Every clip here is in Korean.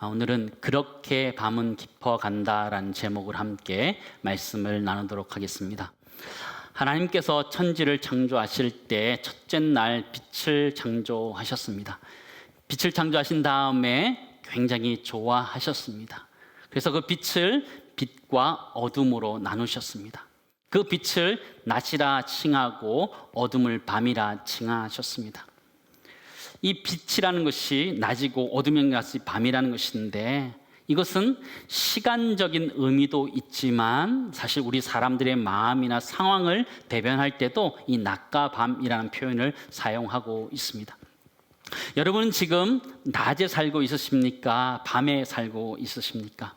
오늘은 그렇게 밤은 깊어간다라는 제목을 함께 말씀을 나누도록 하겠습니다. 하나님께서 천지를 창조하실 때 첫째 날 빛을 창조하셨습니다. 빛을 창조하신 다음에 굉장히 좋아하셨습니다. 그래서 그 빛을 빛과 어둠으로 나누셨습니다. 그 빛을 낮이라 칭하고 어둠을 밤이라 칭하셨습니다. 이 빛이라는 것이 낮이고 어둠이 밤이라는 것인데, 이것은 시간적인 의미도 있지만 사실 우리 사람들의 마음이나 상황을 대변할 때도 이 낮과 밤이라는 표현을 사용하고 있습니다. 여러분은 지금 낮에 살고 있으십니까? 밤에 살고 있으십니까?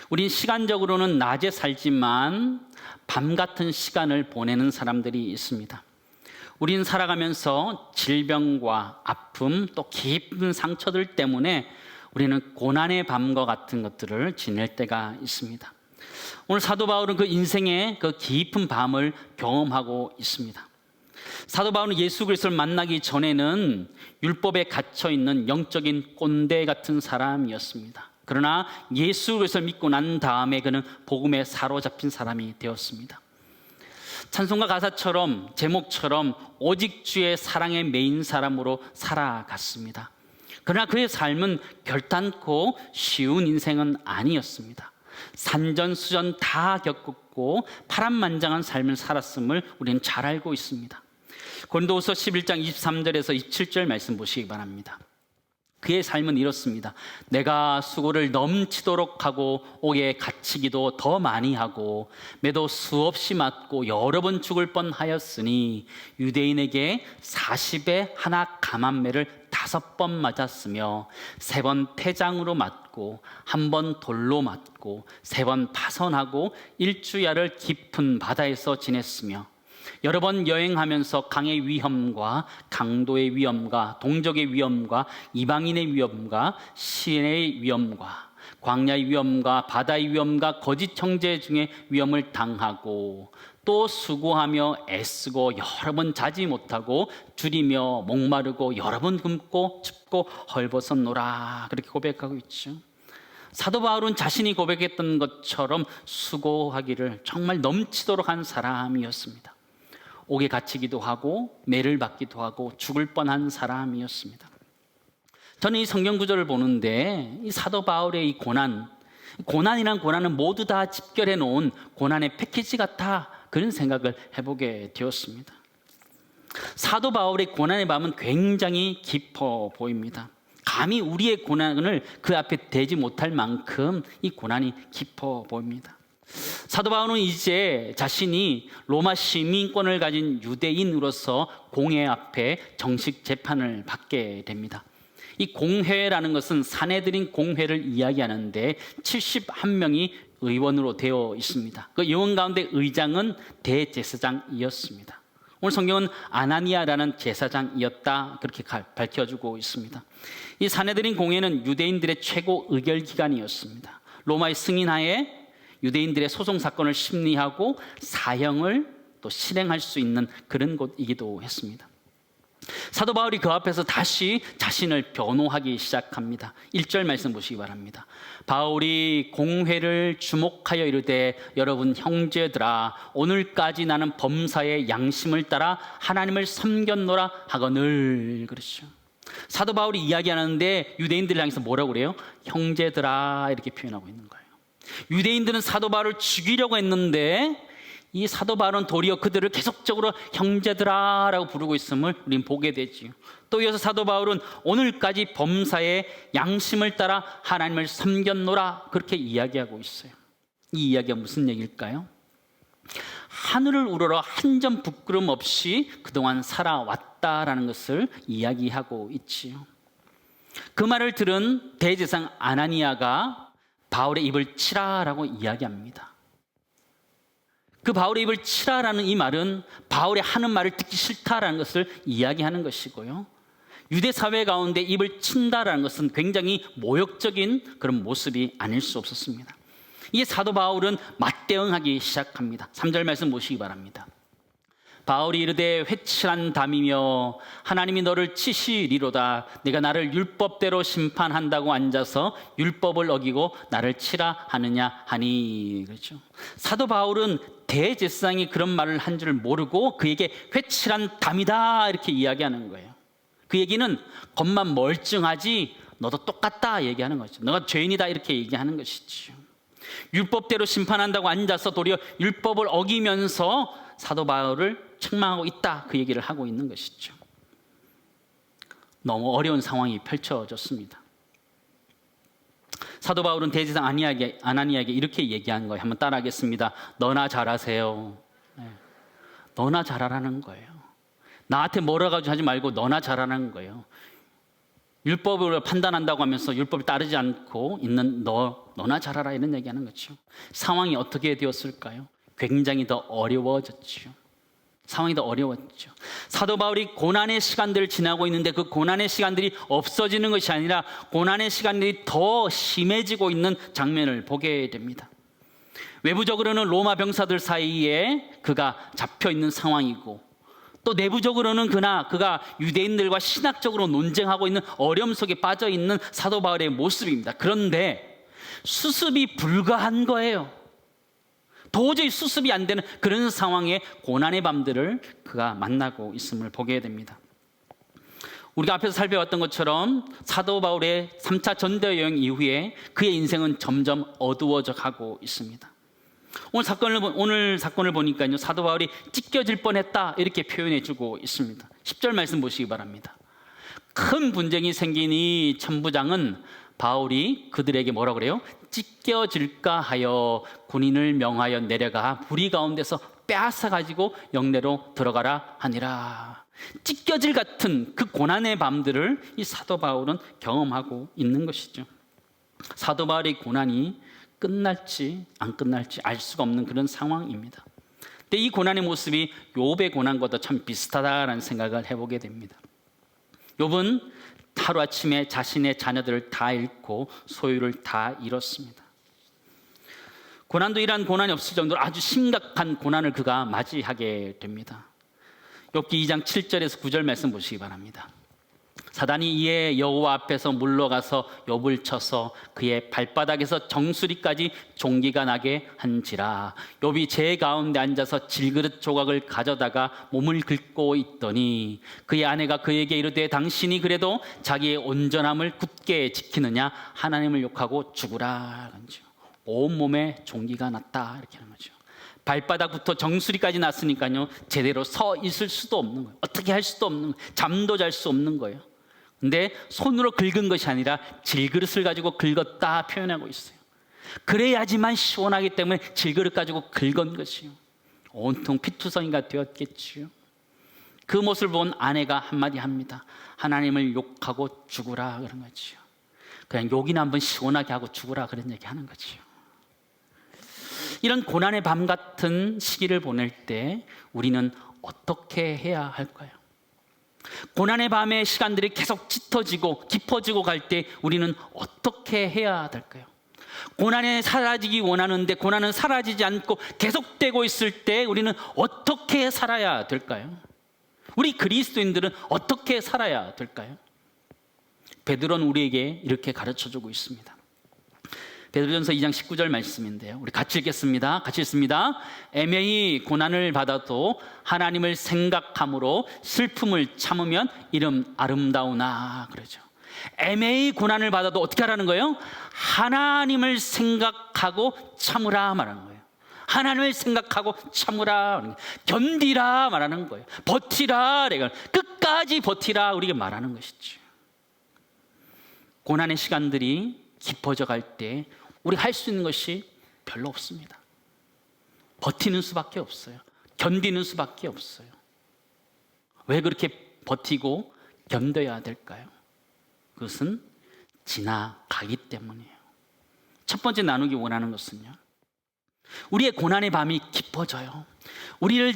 우린 시간적으로는 낮에 살지만 밤 같은 시간을 보내는 사람들이 있습니다. 우린 살아가면서 질병과 아픔, 또 깊은 상처들 때문에 우리는 고난의 밤과 같은 것들을 지낼 때가 있습니다. 오늘 사도 바울은 그 인생의 그 깊은 밤을 경험하고 있습니다. 사도 바울은 예수 그리스도를 만나기 전에는 율법에 갇혀 있는 영적인 꼰대 같은 사람이었습니다. 그러나 예수 그리스도를 믿고 난 다음에 그는 복음에 사로잡힌 사람이 되었습니다. 찬송가 가사처럼, 제목처럼 오직 주의 사랑에 매인 사람으로 살아갔습니다. 그러나 그의 삶은 결단코 쉬운 인생은 아니었습니다. 산전수전 다 겪었고 파란만장한 삶을 살았음을 우리는 잘 알고 있습니다. 고린도후서 11장 23절에서 27절 말씀 보시기 바랍니다. 그의 삶은 이렇습니다. 내가 수고를 넘치도록 하고 옥에 갇히기도 더 많이 하고 매도 수없이 맞고 여러 번 죽을 뻔하였으니 유대인에게 40에 하나 감한매를 5번 맞았으며 3번 폐장으로 맞고 1번 돌로 맞고 3번 파선하고 1주야를 깊은 바다에서 지냈으며 여러 번 여행하면서 강의 위험과 강도의 위험과 동족의 위험과 이방인의 위험과 시인의 위험과 광야의 위험과 바다의 위험과 거짓 형제 중에 위험을 당하고 또 수고하며 애쓰고 여러 번 자지 못하고 줄이며 목마르고 여러 번 굶고 춥고 헐벗었노라, 그렇게 고백하고 있죠. 사도 바울은 자신이 고백했던 것처럼 수고하기를 정말 넘치도록 한 사람이었습니다. 옥에 갇히기도 하고 매를 받기도 하고 죽을 뻔한 사람이었습니다. 저는 이 성경 구절을 보는데 이 사도 바울의 이 고난이란 고난은 모두 다 집결해 놓은 고난의 패키지 같아, 그런 생각을 해보게 되었습니다. 사도 바울의 고난의 밤은 굉장히 깊어 보입니다. 감히 우리의 고난을 그 앞에 대지 못할 만큼 이 고난이 깊어 보입니다. 사도 바울은 이제 자신이 로마 시민권을 가진 유대인으로서 공회 앞에 정식 재판을 받게 됩니다. 이 공회라는 것은 사내들인 공회를 이야기하는데 71명이 의원으로 되어 있습니다. 그 의원 가운데 의장은 대제사장이었습니다. 오늘 성경은 아나니아라는 제사장이었다, 그렇게 밝혀주고 있습니다. 이 사내들인 공회는 유대인들의 최고 의결기관이었습니다. 로마의 승인하에 유대인들의 소송 사건을 심리하고 사형을 또 실행할 수 있는 그런 곳이기도 했습니다. 사도 바울이 그 앞에서 다시 자신을 변호하기 시작합니다. 1절 말씀 보시기 바랍니다. 바울이 공회를 주목하여 이르되 여러분 형제들아, 오늘까지 나는 범사의 양심을 따라 하나님을 섬겼노라 하거늘, 그렇죠. 사도 바울이 이야기하는데 유대인들을 향해서 뭐라고 그래요? 형제들아, 이렇게 표현하고 있는 거예요. 유대인들은 사도 바울을 죽이려고 했는데 이 사도 바울은 도리어 그들을 계속적으로 형제들아 라고 부르고 있음을 우리는 보게 되지요. 또 이어서 사도 바울은 오늘까지 범사의 양심을 따라 하나님을 섬겼노라, 그렇게 이야기하고 있어요. 이 이야기가 무슨 얘기일까요? 하늘을 우러러 한 점 부끄럼 없이 그동안 살아왔다라는 것을 이야기하고 있지요. 그 말을 들은 대제사장 아나니아가 바울의 입을 치라라고 이야기합니다. 그 바울의 입을 치라라는 이 말은 바울의 하는 말을 듣기 싫다라는 것을 이야기하는 것이고요. 유대 사회 가운데 입을 친다라는 것은 굉장히 모욕적인 그런 모습이 아닐 수 없었습니다. 이에 사도 바울은 맞대응하기 시작합니다. 3절 말씀 보시기 바랍니다. 바울이 이르되 회칠한 담이며 하나님이 너를 치시리로다. 네가 나를 율법대로 심판한다고 앉아서 율법을 어기고 나를 치라 하느냐 하니. 그렇죠. 사도 바울은 대제사장이 그런 말을 한 줄 모르고 그에게 회칠한 담이다 이렇게 이야기하는 거예요. 그 얘기는 겉만 멀쩡하지 너도 똑같다 얘기하는 거죠. 너가 죄인이다 이렇게 얘기하는 것이죠. 율법대로 심판한다고 앉아서 도리어 율법을 어기면서 사도 바울을 책망하고 있다 그 얘기를 하고 있는 것이죠. 너무 어려운 상황이 펼쳐졌습니다. 사도 바울은 대제사장 아나니아에게 이렇게 얘기한 거예요. 한번 따라하겠습니다. 너나 잘하세요. 네. 너나 잘하라는 거예요. 나한테 뭐라 가지고 하지 말고 너나 잘하라는 거예요. 율법을 판단한다고 하면서 율법을 따르지 않고 있는 너나 잘하라 이런 얘기하는 거죠. 상황이 어떻게 되었을까요? 굉장히 더 어려워졌죠. 상황이 더 어려웠죠. 사도 바울이 고난의 시간들을 지나고 있는데 그 고난의 시간들이 없어지는 것이 아니라 고난의 시간들이 더 심해지고 있는 장면을 보게 됩니다. 외부적으로는 로마 병사들 사이에 그가 잡혀 있는 상황이고 또 내부적으로는 그가 유대인들과 신학적으로 논쟁하고 있는 어려움 속에 빠져 있는 사도 바울의 모습입니다. 그런데 수습이 불가한 거예요. 도저히 수습이 안 되는 그런 상황에 고난의 밤들을 그가 만나고 있음을 보게 됩니다. 우리가 앞에서 살펴봤던 것처럼 사도 바울의 3차 전도 여행 이후에 그의 인생은 점점 어두워져 가고 있습니다. 오늘 사건을 보니까요, 사도 바울이 찢겨질 뻔했다 이렇게 표현해 주고 있습니다. 10절 말씀 보시기 바랍니다. 큰 분쟁이 생긴 이 천부장은 바울이 그들에게 뭐라 그래요? 찢겨질까 하여 군인을 명하여 내려가 무리 가운데서 빼앗아 가지고 영내로 들어가라 하니라. 찢겨질 같은 그 고난의 밤들을 이 사도 바울은 경험하고 있는 것이죠. 사도 바울의 고난이 끝날지 안 끝날지 알 수가 없는 그런 상황입니다. 근데 이 고난의 모습이 욥의 고난과도 참 비슷하다라는 생각을 해보게 됩니다. 욥은 하루아침에 자신의 자녀들을 다 잃고 소유를 다 잃었습니다. 고난도 이러한 고난이 없을 정도로 아주 심각한 고난을 그가 맞이하게 됩니다. 욥기 2장 7절에서 9절 말씀 보시기 바랍니다. 사단이 이에 여호와 앞에서 물러가서 욥을 쳐서 그의 발바닥에서 정수리까지 종기가 나게 한지라. 욥이 제 가운데 앉아서 질그릇 조각을 가져다가 몸을 긁고 있더니 그의 아내가 그에게 이르되 당신이 그래도 자기의 온전함을 굳게 지키느냐 하나님을 욕하고 죽으라. 온몸에 종기가 났다 이렇게 하는 거죠. 발바닥부터 정수리까지 났으니까요 제대로 서 있을 수도 없는 거예요. 어떻게 할 수도 없는 거예요. 잠도 잘 수 없는 거예요. 근데 손으로 긁은 것이 아니라 질그릇을 가지고 긁었다 표현하고 있어요. 그래야지만 시원하기 때문에 질그릇 가지고 긁은 것이요. 온통 피투성이가 되었겠지요. 그 모습을 본 아내가 한마디 합니다. 하나님을 욕하고 죽으라 그런 거지요. 그냥 욕이나 한번 시원하게 하고 죽으라 그런 얘기 하는 거지요. 이런 고난의 밤 같은 시기를 보낼 때 우리는 어떻게 해야 할까요? 고난의 밤의 시간들이 계속 짙어지고 깊어지고 갈 때 우리는 어떻게 해야 될까요? 고난에 사라지기 원하는데 고난은 사라지지 않고 계속되고 있을 때 우리는 어떻게 살아야 될까요? 우리 그리스도인들은 어떻게 살아야 될까요? 베드로는 우리에게 이렇게 가르쳐주고 있습니다. 베드로전서 2장 19절 말씀인데요. 우리 같이 읽겠습니다. 같이 읽습니다. 애매히 고난을 받아도 하나님을 생각함으로 슬픔을 참으면 이름 아름다우나 그러죠. 애매히 고난을 받아도 어떻게 하라는 거예요? 하나님을 생각하고 참으라 말하는 거예요. 하나님을 생각하고 참으라, 견디라 말하는 거예요. 버티라, 끝까지 버티라 우리에게 말하는 것이죠. 고난의 시간들이 깊어져 갈 때 우리 할 수 있는 것이 별로 없습니다. 버티는 수밖에 없어요. 견디는 수밖에 없어요. 왜 그렇게 버티고 견뎌야 될까요? 그것은 지나가기 때문이에요. 첫 번째 나누기 원하는 것은요, 우리의 고난의 밤이 깊어져요. 우리를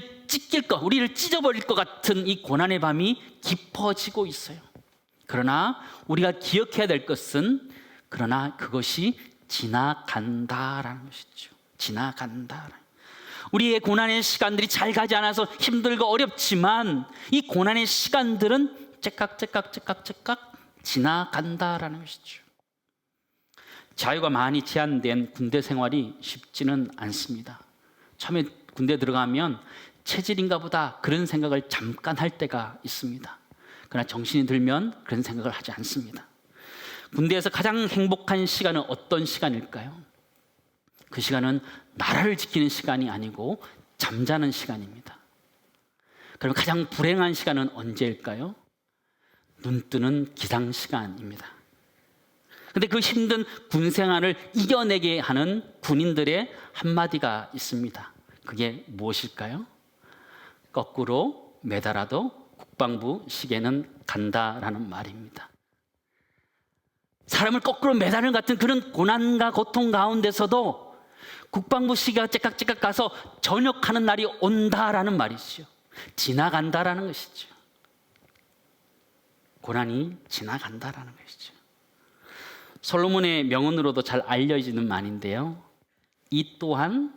찢어버릴 것 같은 이 고난의 밤이 깊어지고 있어요. 그러나 우리가 기억해야 될 것은 그러나 그것이 지나간다라는 것이죠. 지나간다. 우리의 고난의 시간들이 잘 가지 않아서 힘들고 어렵지만 이 고난의 시간들은 째깍째깍 지나간다라는 것이죠. 자유가 많이 제한된 군대 생활이 쉽지는 않습니다. 처음에 군대 들어가면 체질인가 보다 그런 생각을 잠깐 할 때가 있습니다. 그러나 정신이 들면 그런 생각을 하지 않습니다. 군대에서 가장 행복한 시간은 어떤 시간일까요? 그 시간은 나라를 지키는 시간이 아니고 잠자는 시간입니다. 그럼 가장 불행한 시간은 언제일까요? 눈 뜨는 기상 시간입니다. 근데 그 힘든 군 생활을 이겨내게 하는 군인들의 한마디가 있습니다. 그게 무엇일까요? 거꾸로 매달아도 국방부 시계는 간다라는 말입니다. 사람을 거꾸로 매달는 같은 그런 고난과 고통 가운데서도 국방부 시계가 째깍째깍 가서 전역하는 날이 온다라는 말이죠. 지나간다라는 것이죠. 고난이 지나간다라는 것이죠. 솔로몬의 명언으로도 잘 알려지는 말인데요. 이 또한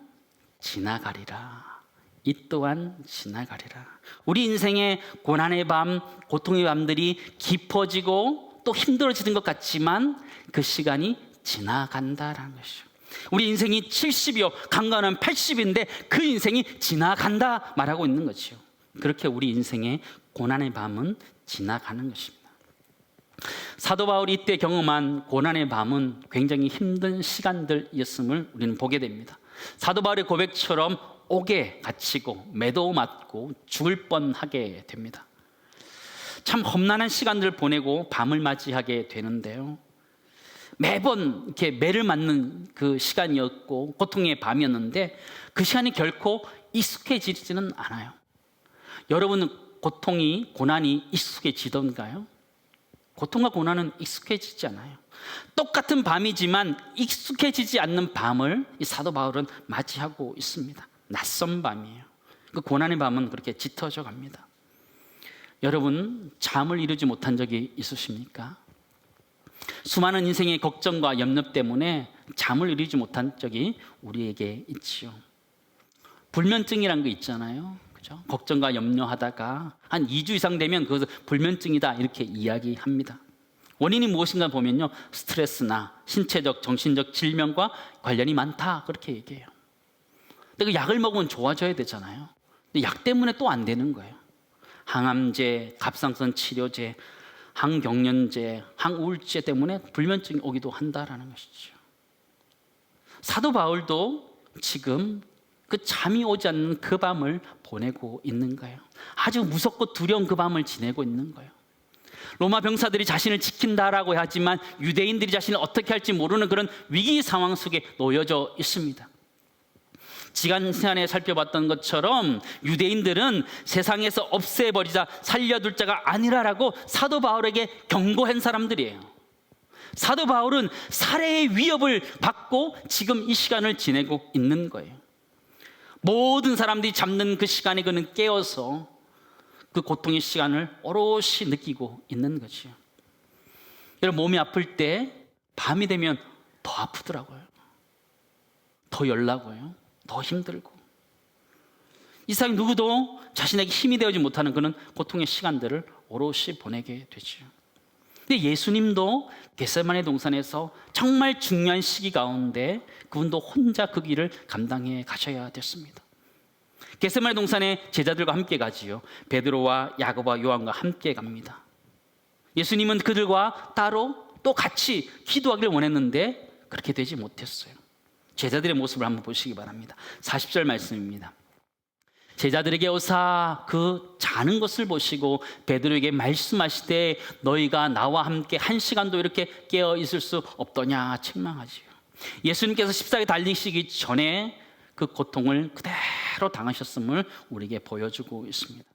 지나가리라. 이 또한 지나가리라. 우리 인생의 고난의 밤, 고통의 밤들이 깊어지고 또 힘들어지는 것 같지만 그 시간이 지나간다라는 것이죠. 우리 인생이 70이요, 강간은 80인데 그 인생이 지나간다 말하고 있는 거죠. 그렇게 우리 인생의 고난의 밤은 지나가는 것입니다. 사도 바울이 이때 경험한 고난의 밤은 굉장히 힘든 시간들이었음을 우리는 보게 됩니다. 사도 바울의 고백처럼 옥에 갇히고 매도 맞고 죽을 뻔하게 됩니다. 참 험난한 시간들을 보내고 밤을 맞이하게 되는데요. 매번 이렇게 매를 맞는 그 시간이었고 고통의 밤이었는데 그 시간이 결코 익숙해지지는 않아요. 여러분은 고통이, 고난이 익숙해지던가요? 고통과 고난은 익숙해지지 않아요. 똑같은 밤이지만 익숙해지지 않는 밤을 이 사도 바울은 맞이하고 있습니다. 낯선 밤이에요. 그 고난의 밤은 그렇게 짙어져 갑니다. 여러분, 잠을 이루지 못한 적이 있으십니까? 수많은 인생의 걱정과 염려 때문에 잠을 이루지 못한 적이 우리에게 있지요. 불면증이란 거 있잖아요. 그죠? 걱정과 염려하다가 한 2주 이상 되면 그것을 불면증이다 이렇게 이야기합니다. 원인이 무엇인가 보면요, 스트레스나 신체적, 정신적 질병과 관련이 많다 그렇게 얘기해요. 근데 그 약을 먹으면 좋아져야 되잖아요. 근데 약 때문에 또 안 되는 거예요. 항암제, 갑상선 치료제, 항경련제, 항우울제 때문에 불면증이 오기도 한다라는 것이죠. 사도 바울도 지금 그 잠이 오지 않는 그 밤을 보내고 있는 거예요. 아주 무섭고 두려운 그 밤을 지내고 있는 거예요. 로마 병사들이 자신을 지킨다라고 하지만 유대인들이 자신을 어떻게 할지 모르는 그런 위기 상황 속에 놓여져 있습니다. 지난 시간에 살펴봤던 것처럼 유대인들은 세상에서 없애버리자, 살려둘 자가 아니라라고 사도 바울에게 경고한 사람들이에요. 사도 바울은 살해의 위협을 받고 지금 이 시간을 지내고 있는 거예요. 모든 사람들이 잠든 그 시간에 그는 깨어서 그 고통의 시간을 오롯이 느끼고 있는 거죠. 여러분, 몸이 아플 때 밤이 되면 더 아프더라고요. 더 열나고요. 더 힘들고. 이 세상 누구도 자신에게 힘이 되어지 못하는 그런 고통의 시간들을 오롯이 보내게 되죠. 근데 예수님도 겟세마네 동산에서 정말 중요한 시기 가운데 그분도 혼자 그 길을 감당해 가셔야 됐습니다. 겟세마네 동산에 제자들과 함께 가지요. 베드로와 야고보와 요한과 함께 갑니다. 예수님은 그들과 따로 또 같이 기도하기를 원했는데 그렇게 되지 못했어요. 제자들의 모습을 한번 보시기 바랍니다. 40절 말씀입니다. 제자들에게 오사 그 자는 것을 보시고 베드로에게 말씀하시되 너희가 나와 함께 1시간도 이렇게 깨어 있을 수 없더냐 책망하지요. 예수님께서 십자가에 달리시기 전에 그 고통을 그대로 당하셨음을 우리에게 보여주고 있습니다.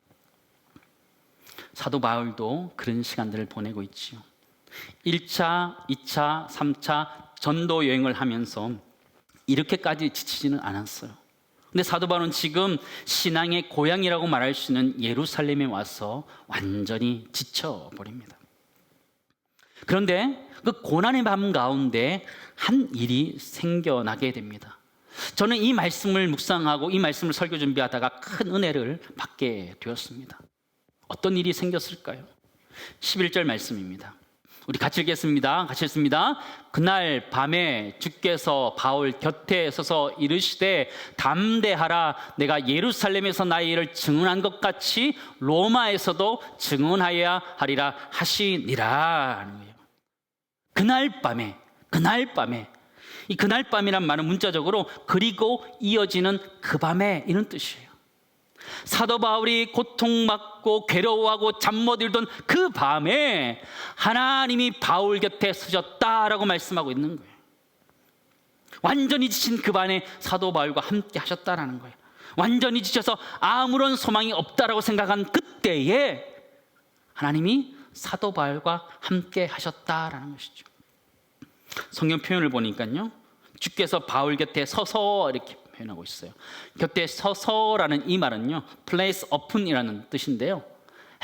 사도 바울도 그런 시간들을 보내고 있지요. 1차, 2차, 3차 전도 여행을 하면서 이렇게까지 지치지는 않았어요. 근데 사도 바울은 지금 신앙의 고향이라고 말할 수 있는 예루살렘에 와서 완전히 지쳐버립니다. 그런데 그 고난의 밤 가운데 한 일이 생겨나게 됩니다. 저는 이 말씀을 묵상하고 이 말씀을 설교 준비하다가 큰 은혜를 받게 되었습니다. 어떤 일이 생겼을까요? 11절 말씀입니다. 우리 같이 읽겠습니다. 같이 읽습니다. 그날 밤에 주께서 바울 곁에 서서 이르시되 담대하라, 내가 예루살렘에서 나의 일을 증언한 것 같이 로마에서도 증언하여야 하리라 하시니라 하는 거예요. 그날 밤에 이 그날 밤이란 말은 문자적으로 그리고 이어지는 그 밤에 이런 뜻이에요. 사도 바울이 고통받고 괴로워하고 잠 못 이루던 그 밤에 하나님이 바울 곁에 서셨다라고 말씀하고 있는 거예요. 완전히 지친 그 밤에 사도 바울과 함께 하셨다라는 거예요. 완전히 지쳐서 아무런 소망이 없다라고 생각한 그때에 하나님이 사도 바울과 함께 하셨다라는 것이죠. 성경 표현을 보니까요, 주께서 바울 곁에 서서 이렇게 표현하고 있어요. 곁에 서서라는 이 말은요, place upon이라는 뜻인데요,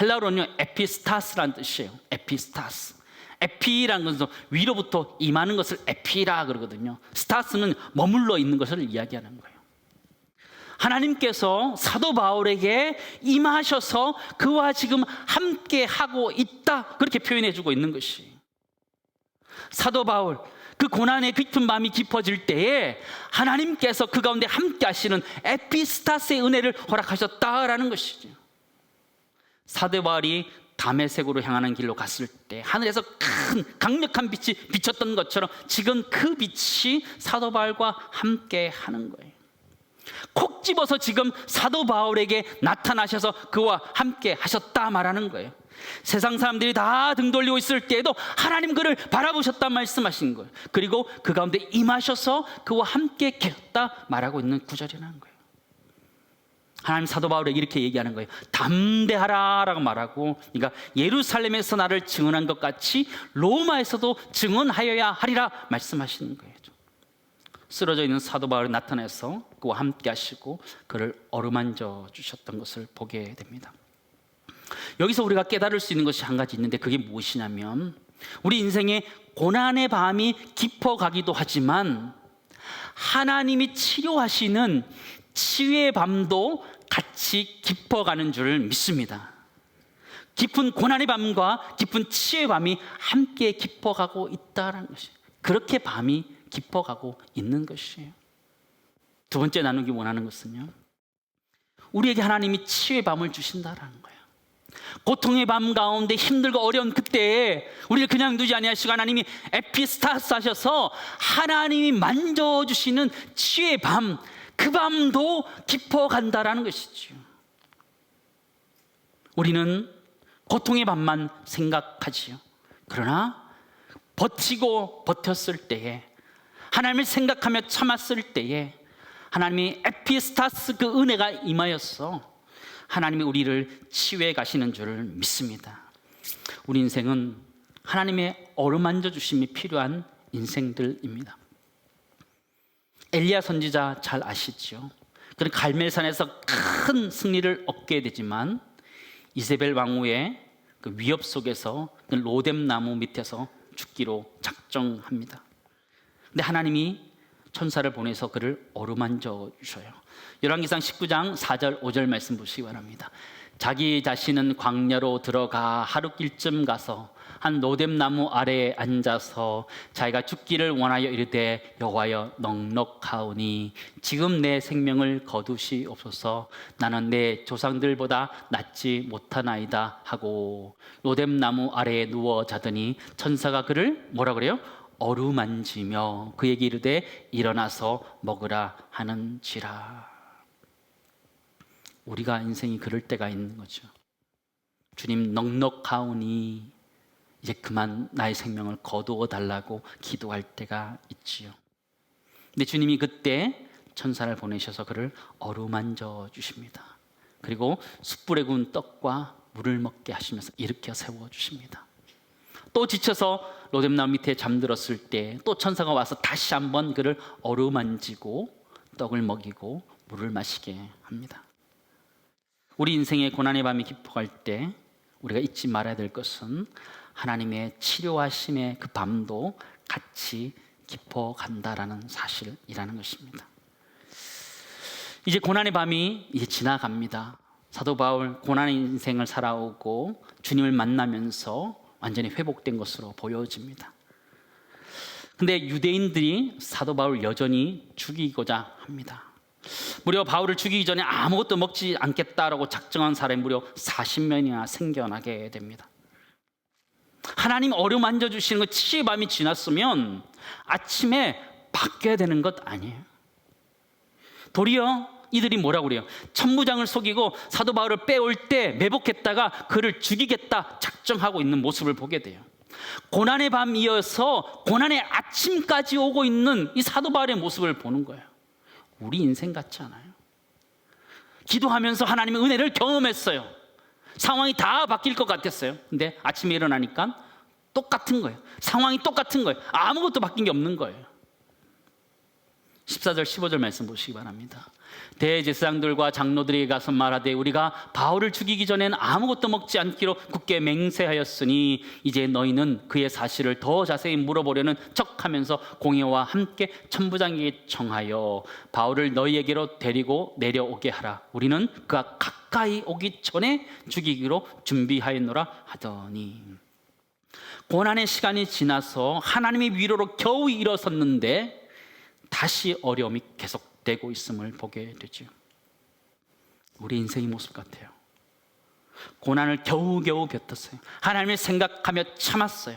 헬라어로는요 에피스타스라는 뜻이에요. 에피스타스. 에피라는 것은 위로부터 임하는 것을 에피라 그러거든요. 스타스는 머물러 있는 것을 이야기하는 거예요. 하나님께서 사도 바울에게 임하셔서 그와 지금 함께 하고 있다, 그렇게 표현해 주고 있는 것이, 사도 바울 그 고난의 깊은 마음이 깊어질 때에 하나님께서 그 가운데 함께 하시는 에피스타스의 은혜를 허락하셨다라는 것이죠. 사도 바울이 다메섹으로 향하는 길로 갔을 때 하늘에서 큰 강력한 빛이 비쳤던 것처럼 지금 그 빛이 사도 바울과 함께 하는 거예요. 콕 집어서 지금 사도 바울에게 나타나셔서 그와 함께 하셨다 말하는 거예요. 세상 사람들이 다 등 돌리고 있을 때에도 하나님 그를 바라보셨다 말씀하신 거예요. 그리고 그 가운데 임하셔서 그와 함께 계셨다 말하고 있는 구절이라는 거예요. 하나님 사도 바울에게 이렇게 얘기하는 거예요. 담대하라 라고 말하고, 그러니까 예루살렘에서 나를 증언한 것 같이 로마에서도 증언하여야 하리라 말씀하시는 거예요. 쓰러져 있는 사도 바울이 나타나서 그와 함께 하시고 그를 어루만져 주셨던 것을 보게 됩니다. 여기서 우리가 깨달을 수 있는 것이 한 가지 있는데, 그게 무엇이냐면, 우리 인생의 고난의 밤이 깊어가기도 하지만 하나님이 치료하시는 치유의 밤도 같이 깊어가는 줄 믿습니다. 깊은 고난의 밤과 깊은 치유의 밤이 함께 깊어가고 있다는 것이, 그렇게 밤이 깊어가고 있는 것이에요. 두 번째 나누기 원하는 것은요, 우리에게 하나님이 치유의 밤을 주신다라는 거예요. 고통의 밤 가운데 힘들고 어려운 그때에 우리를 그냥 두지 아니하시고 하나님이 에피스타스 하셔서 하나님이 만져주시는 치유의 밤, 그 밤도 깊어간다라는 것이죠. 우리는 고통의 밤만 생각하지요. 그러나 버티고 버텼을 때에, 하나님을 생각하며 참았을 때에 하나님이 에피스타스 그 은혜가 임하여서 하나님이 우리를 치유해 가시는 줄을 믿습니다. 우리 인생은 하나님의 어루만져 주심이 필요한 인생들입니다. 엘리야 선지자 잘 아시죠? 그는 갈멜산에서 큰 승리를 얻게 되지만 이세벨 왕후의 그 위협 속에서 그 로뎀 나무 밑에서 죽기로 작정합니다. 근데 하나님이 천사를 보내서 그를 어루만져 주셔요. 열왕기상 19장 4절 5절 말씀 보시기 바랍니다. 자기 자신은 광야로 들어가 하루길쯤 가서 한 로뎀나무 아래에 앉아서 자기가 죽기를 원하여 이르되 여호와여 넉넉하오니 지금 내 생명을 거두시옵소서. 나는 내 조상들보다 낫지 못하나이다 하고 로뎀나무 아래에 누워 자더니 천사가 그를 뭐라 그래요? 어루만지며 그에게 이르되 일어나서 먹으라 하는지라. 우리가 인생이 그럴 때가 있는 거죠. 주님 넉넉하오니 이제 그만 나의 생명을 거두어 달라고 기도할 때가 있지요. 근데 주님이 그때 천사를 보내셔서 그를 어루만져 주십니다. 그리고 숯불에 구운 떡과 물을 먹게 하시면서 일으켜 세워 주십니다. 또 지쳐서 로뎀나무 밑에 잠들었을 때 또 천사가 와서 다시 한번 그를 어루만지고 떡을 먹이고 물을 마시게 합니다. 우리 인생의 고난의 밤이 깊어갈 때 우리가 잊지 말아야 될 것은 하나님의 치료하심의 그 밤도 같이 깊어간다라는 사실이라는 것입니다. 이제 고난의 밤이 이제 지나갑니다. 사도 바울 고난의 인생을 살아오고 주님을 만나면서 완전히 회복된 것으로 보여집니다. 근데 유대인들이 사도 바울 여전히 죽이고자 합니다. 무려 바울을 죽이기 전에 아무것도 먹지 않겠다라고 작정한 사람이 무려 40명이나 생겨나게 됩니다. 하나님 어루만져 주시는 것 7의 밤이 지났으면 아침에 바뀌어야 되는 것 아니에요. 도리어 이들이 뭐라고 그래요? 천부장을 속이고 사도 바울을 빼올 때 매복했다가 그를 죽이겠다 작정하고 있는 모습을 보게 돼요. 고난의 밤 이어서 고난의 아침까지 오고 있는 이 사도 바울의 모습을 보는 거예요. 우리 인생 같지 않아요? 기도하면서 하나님의 은혜를 경험했어요. 상황이 다 바뀔 것 같았어요. 근데 아침에 일어나니까 똑같은 거예요. 상황이 똑같은 거예요. 아무것도 바뀐 게 없는 거예요. 14절 15절 말씀 보시기 바랍니다. 대제사장들과 장로들에게 가서 말하되 우리가 바울을 죽이기 전엔 아무것도 먹지 않기로 굳게 맹세하였으니 이제 너희는 그의 사실을 더 자세히 물어보려는 척하면서 공회와 함께 천부장에게 청하여 바울을 너희에게로 데리고 내려오게 하라. 우리는 그가 가까이 오기 전에 죽이기로 준비하였노라 하더니, 고난의 시간이 지나서 하나님의 위로로 겨우 일어섰는데 다시 어려움이 계속되고 있음을 보게 되죠. 우리 인생의 모습 같아요. 고난을 겨우겨우 뱉었어요. 하나님을 생각하며 참았어요.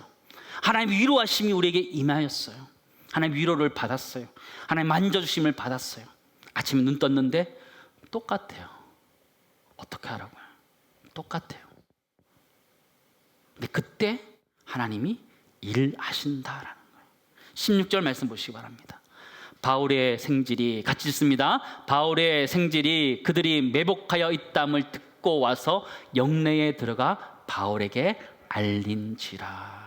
하나님의 위로하심이 우리에게 임하였어요. 하나님의 위로를 받았어요. 하나님의 만져주심을 받았어요. 아침에 눈 떴는데 똑같아요. 어떻게 하라고요? 똑같아요. 근데 그때 하나님이 일하신다라는 거예요. 16절 말씀 보시기 바랍니다. 바울의 생질이 같이 읽습니다. 바울의 생질이 그들이 매복하여 있담을 듣고 와서 영내에 들어가 바울에게 알린지라.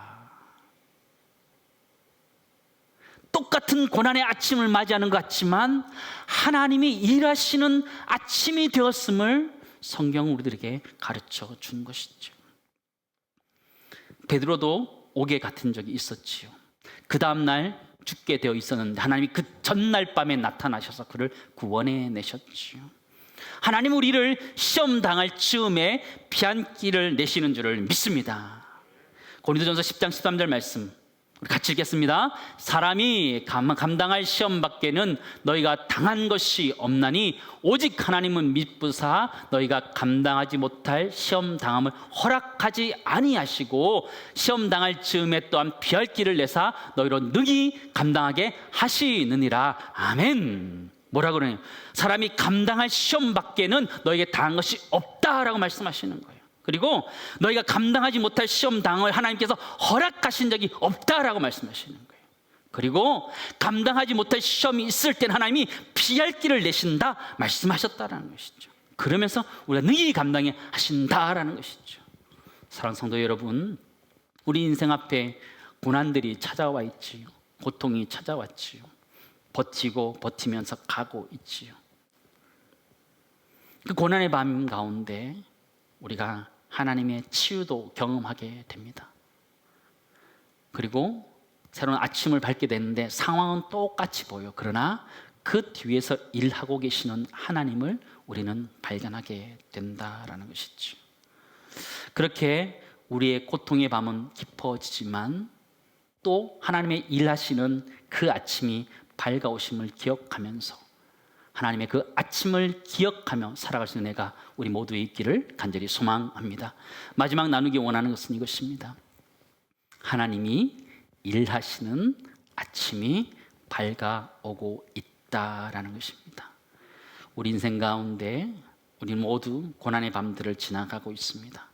똑같은 고난의 아침을 맞이하는 것 같지만 하나님이 일하시는 아침이 되었음을 성경은 우리들에게 가르쳐 준 것이죠. 베드로도 옥에 갇힌 적이 있었지요. 그 다음날 죽게 되어 있었는데 하나님이 그 전날 밤에 나타나셔서 그를 구원해 내셨지요. 하나님 우리를 시험 당할 즈음에 피한길을 내시는 줄을 믿습니다. 고린도전서 10장 13절 말씀 같이 읽겠습니다. 사람이 감당할 시험 밖에는 너희가 당한 것이 없나니 오직 하나님은 미쁘사 너희가 감당하지 못할 시험 당함을 허락하지 아니하시고 시험 당할 즈음에 또한 피할 길을 내사 너희로 능히 감당하게 하시느니라. 아멘. 뭐라 그러냐? 사람이 감당할 시험 밖에는 너희에게 당한 것이 없다라고 말씀하시는 거예요. 그리고 너희가 감당하지 못할 시험 당을 하나님께서 허락하신 적이 없다라고 말씀하시는 거예요. 그리고 감당하지 못할 시험이 있을 땐 하나님이 피할 길을 내신다 말씀하셨다라는 것이죠. 그러면서 우리가 능히 감당해 하신다라는 것이죠. 사랑하는 성도 여러분, 우리 인생 앞에 고난들이 찾아와 있지요. 고통이 찾아왔지요. 버티고 버티면서 가고 있지요. 그 고난의 밤 가운데 우리가 하나님의 치유도 경험하게 됩니다. 그리고 새로운 아침을 밝게 되는데 상황은 똑같이 보여. 그러나 그 뒤에서 일하고 계시는 하나님을 우리는 발견하게 된다라는 것이죠. 그렇게 우리의 고통의 밤은 깊어지지만 또 하나님의 일하시는 그 아침이 밝아오심을 기억하면서 하나님의 그 아침을 기억하며 살아갈 수 있는 내가 우리 모두에 있기를 간절히 소망합니다. 마지막 나누기 원하는 것은 이것입니다. 하나님이 일하시는 아침이 밝아오고 있다라는 것입니다. 우리 인생 가운데 우리 모두 고난의 밤들을 지나가고 있습니다.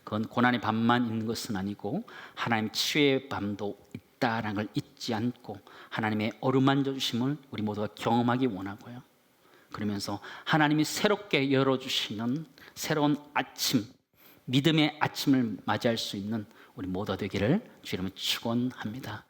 그건 고난의 밤만 있는 것은 아니고 하나님 치유의 밤도 있다라는 걸 잊지 않고 하나님의 어루만져 주심을 우리 모두가 경험하기 원하고요. 그러면서 하나님이 새롭게 열어주시는 새로운 아침, 믿음의 아침을 맞이할 수 있는 우리 모두 되기를 주님은 축원합니다.